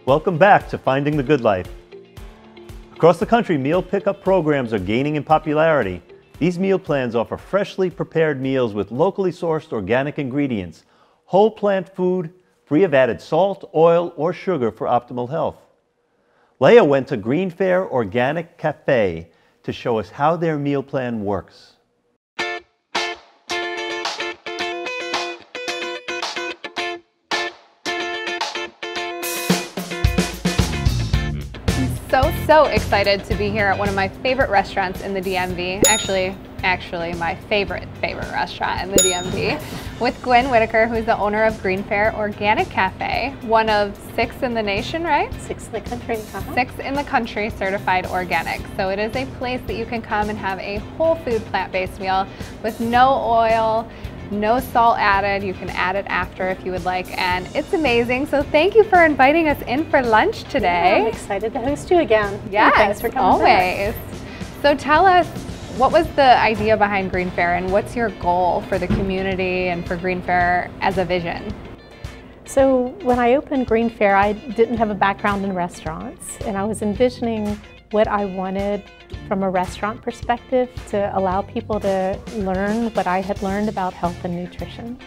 Welcome back to Finding the Good Life. Across the country, meal pickup programs are gaining in popularity. These meal plans offer freshly prepared meals with locally sourced organic ingredients, whole plant food, free of added salt, oil, or sugar for optimal health. Leah went to Green Fare Organic Cafe to show us how their meal plan works. So excited to be here at one of my favorite restaurants in the DMV. Actually my favorite restaurant in the DMV with Gwen Whitaker, who's the owner of Green Fare Organic Cafe, one of 6 in the nation, right? 6 in the country. 6 in the country certified organic. So it is a place that you can come and have a whole food plant-based meal with no oil, no salt added. You can add it after if you would like, and it's amazing. So thank you for inviting us in for lunch today. Yeah, I'm excited to host you again. Yes, thanks for coming always. So tell us, what was the idea behind Green Fare, and what's your goal for the community and for Green Fare as a vision? So when I opened Green Fare, I didn't have a background in restaurants, and I was envisioning what I wanted from a restaurant perspective to allow people to learn what I had learned about health and nutrition.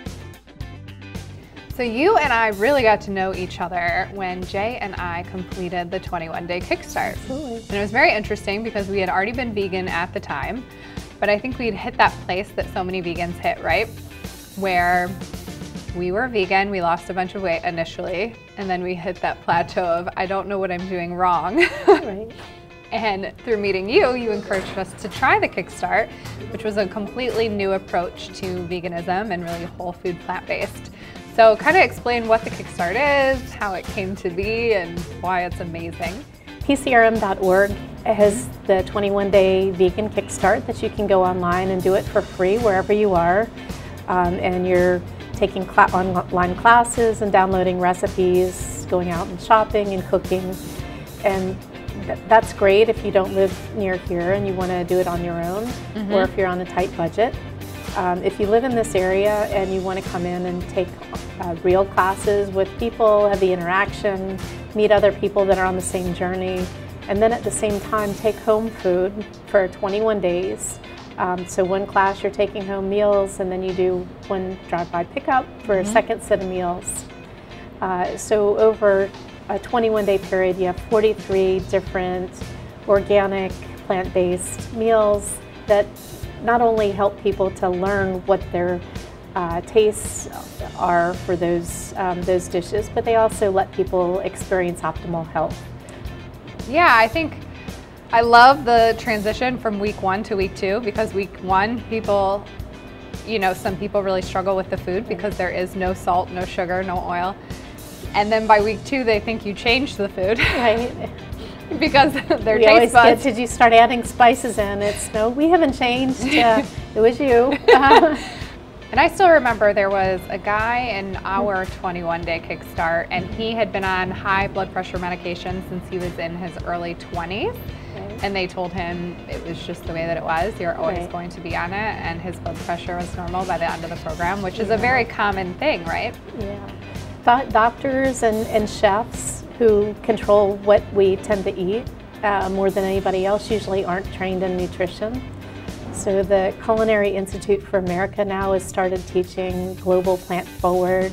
So you and I really got to know each other when Jay and I completed the 21-day Kickstart. Absolutely. And it was very interesting because we had already been vegan at the time, but I think we'd hit that place that so many vegans hit, right? Where we were vegan, we lost a bunch of weight initially, and then we hit that plateau of, I don't know what I'm doing wrong. Right. And through meeting you, you encouraged us to try the Kickstart, which was a completely new approach to veganism and really whole food plant-based. So kind of explain what the Kickstart is, how it came to be, and why it's amazing. PCRM.org has the 21-day vegan Kickstart that you can go online and do it for free wherever you are. And you're taking online classes and downloading recipes, going out and shopping and cooking. And that's great if you don't live near here and you want to do it on your own, or if you're on a tight budget. If you live in this area and you want to come in and take real classes with people, have the interaction, meet other people that are on the same journey, and then at the same time take home food for 21 days. So one class you're taking home meals, and then you do one drive-by pickup for a second set of meals. So over a 21-day period, you have 43 different organic, plant-based meals that not only help people to learn what their tastes are for those dishes, but they also let people experience optimal health. Yeah, I think I love the transition from week 1 to week 2, because week 1, people, you know, some people really struggle with the food because there is no salt, no sugar, no oil. And then by week 2, they think you changed the food. Right. Because their taste buds. Did you start adding spices in? It's no, we haven't changed. It was you. And I still remember there was a guy in our 21-day Kickstart, and he had been on high blood pressure medication since he was in his early 20s. Right. And they told him it was just the way that it was. You're always going to be on it, and his blood pressure was normal by the end of the program, which is a very common thing, right? Yeah. Doctors and chefs who control what we tend to eat more than anybody else usually aren't trained in nutrition. So the Culinary Institute for America now has started teaching global plant-forward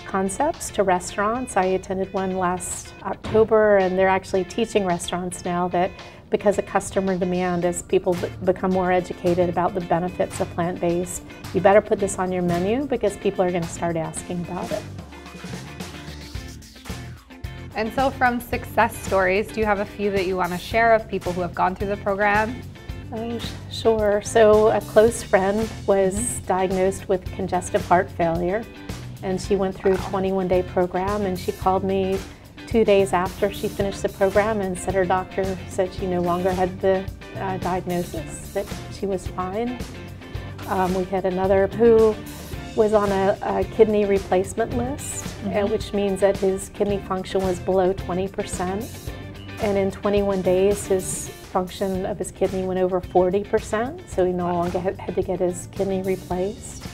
concepts to restaurants. I attended one last October, and they're actually teaching restaurants now that because of customer demand, as people become more educated about the benefits of plant-based, you better put this on your menu because people are going to start asking about it. And so from success stories, do you have a few that you want to share of people who have gone through the program? Sure. So a close friend was diagnosed with congestive heart failure, and she went through a 21-day program, and she called me 2 days after she finished the program and said her doctor said she no longer had the diagnosis, that she was fine. We had another who was on a kidney replacement list, which means that his kidney function was below 20%. And in 21 days, his function of his kidney went over 40%, so he no longer had to get his kidney replaced.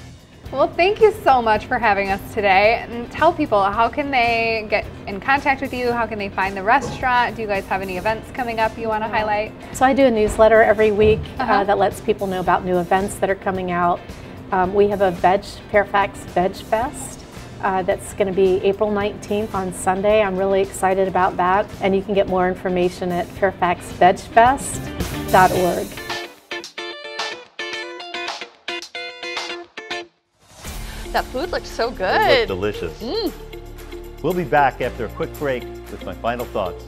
Well, thank you so much for having us today. And tell people, how can they get in contact with you? How can they find the restaurant? Do you guys have any events coming up you want to highlight? So I do a newsletter every week that lets people know about new events that are coming out. We have a Fairfax Veg Fest that's going to be April 19th on Sunday. I'm really excited about that. And you can get more information at fairfaxvegfest.org. That food looks so It good. looks delicious. We'll be back after a quick break with my final thoughts.